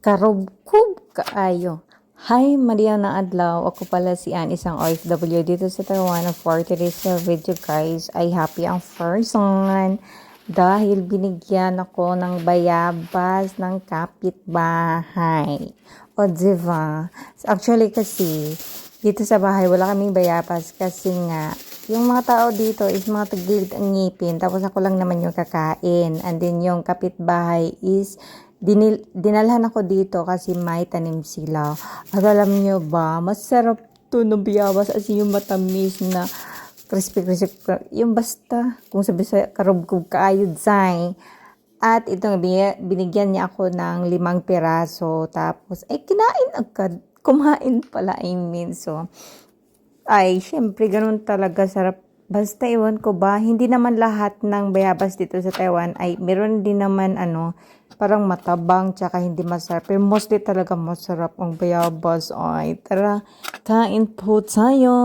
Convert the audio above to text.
Karubkub kaayo. Hi, Maria na adlaw. Ako pala si Ann, isang OFW dito sa Taiwan. For today's video guys, ay happy ang person dahil binigyan ako ng bayabas ng kapitbahay. O diba? Actually kasi, dito sa bahay wala kaming bayabas kasi nga, yung mga tao dito is mga tagilid ang ngipin, tapos ako lang naman yung kakain. And then yung kapitbahay is dinalhan ako dito kasi may tanim sila. At alam nyo ba, masarap to ng biyabas as yung matamis na crispy. Yung basta, kung sabi sa karubkub kaayod say. At itong binigyan niya ako ng 5 piraso. Tapos, ay kinain agad. Kumain pala, I mean. So, ay, syempre, ganun talaga sarap. Basta iwan ko ba, hindi naman lahat ng bayabas dito sa Taiwan ay meron din naman parang matabang tsaka hindi masarap. Pero mostly talaga masarap ang bayabas. Ay, tara, kain po tayo.